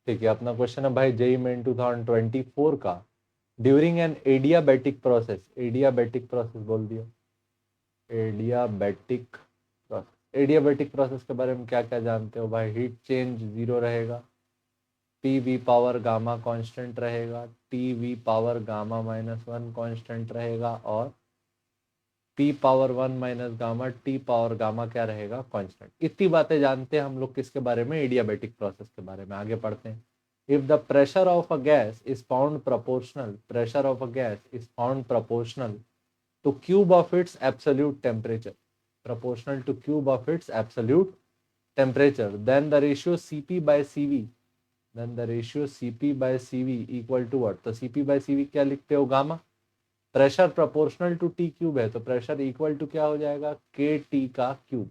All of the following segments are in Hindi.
ठीक है, अपना क्वेश्चन है भाई जेईई मेन 2024 का ड्यूरिंग एन एडियाबैटिक प्रोसेस बोल दिया। एडियाबैटिक प्रोसेस के बारे में क्या क्या जानते हो भाई? हीट चेंज 0 रहेगा, P V power gamma constant रहेगा, T V power gamma -1 constant रहेगा, और P power 1 minus gamma T power gamma क्या रहेगा? कांस्टेंट। इतनी बातें जानते हैं हम लोग किसके बारे में? एडियाबैटिक प्रोसेस के बारे में। आगे पढ़ते हैं। If the pressure of a gas is found proportional to cube of its absolute temperature, proportional to cube of its absolute temperature, then the ratio Cp by Cv equal to what? तो Cp by Cv क्या लिखते हो? Gamma. Pressure proportional to T cube है तो प्रेशर इक्वल टू क्या हो जाएगा? के टी का क्यूब।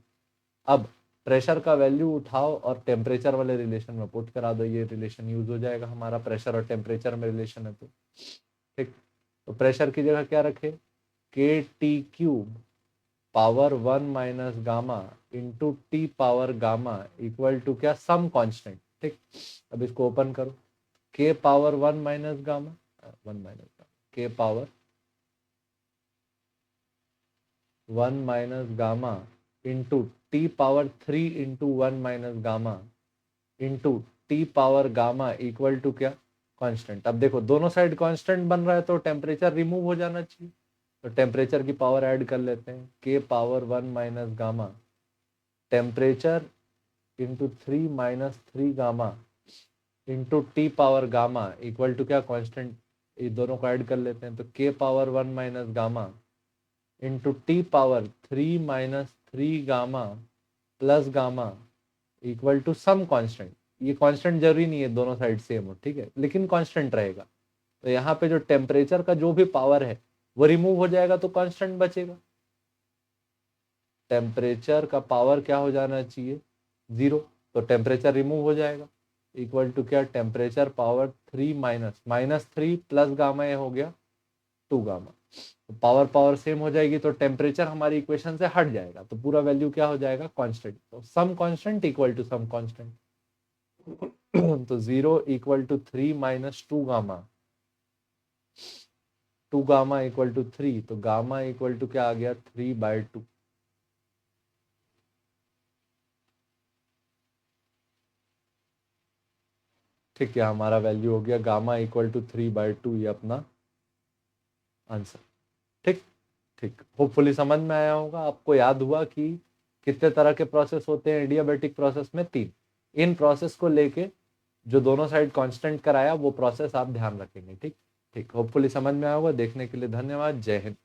अब प्रेशर का वैल्यू उठाओ और टेम्परेचर वाले रिलेशन में पुट करा दो, ये रिलेशन यूज हो जाएगा हमारा। प्रेशर और टेम्परेचर में रिलेशन है तो ठीक। तो प्रेशर की जगह क्या रखे? K T cube power 1 minus gamma into T power gamma equal to क्या? Some constant. ठीक, अब इसको ओपन करो। K power 1 minus gamma K power 1 minus gamma into T power 3 into 1 minus gamma into T power gamma equal to क्या? कांस्टेंट। अब देखो दोनों साइड कांस्टेंट बन रहा है तो टेम्परेचर रिमूव हो जाना चाहिए, तो टेम्परेचर की पावर ऐड कर लेते हैं। के power 1 minus gamma temperature into 3 minus 3 gamma into T power gamma equal to क्या? कांस्टेंट। ये दोनों को ऐड कर लेते हैं तो के power 1 minus gamma into T power 3 minus 3 gamma plus gamma equal to some constant. ये कांस्टेंट जरूरी नहीं है दोनों साइड सेम हो, ठीक है, लेकिन कांस्टेंट रहेगा। तो यहाँ पे जो टेम्परेचर का जो भी पावर है वो रिमूव हो जाएगा तो कांस्टेंट बचेगा। टेम्परेचर का पावर क्या हो जाना चाहिए? 0, तो टेम्परेचर रिमूव हो जाएगा। इक्वल टू क्या? टेम्परेचर पावर 3 -3 प्लस गामा, ये हो गया 2 गामा। तो पावर पावर सेम हो जाएगी तो टेम्परेचर हमारी इक्वेशन से हट जाएगा, तो पूरा वैल्यू क्या हो जाएगा? कांस्टेंट। तो some constant equal to some constant. तो 0 equal to 3 minus 2 gamma, 2 gamma equal to 3, तो गामा इक्वल टू क्या आ गया? 3/2। ठीक है, हमारा वैल्यू हो गया गामा इक्वल टू 3/2, ये अपना आंसर। ठीक ठीक, होपफुली समझ में आया होगा। आपको याद हुआ कि कितने तरह के प्रोसेस होते हैं एडियाबैटिक प्रोसेस में? 3। इन प्रोसेस को लेके जो दोनों साइड कांस्टेंट कराया वो प्रोसेस आप ध्यान रखेंगे। ठीक ठीक, होपफुली समझ में आया होगा। देखने के लिए धन्यवाद। जय हिंद।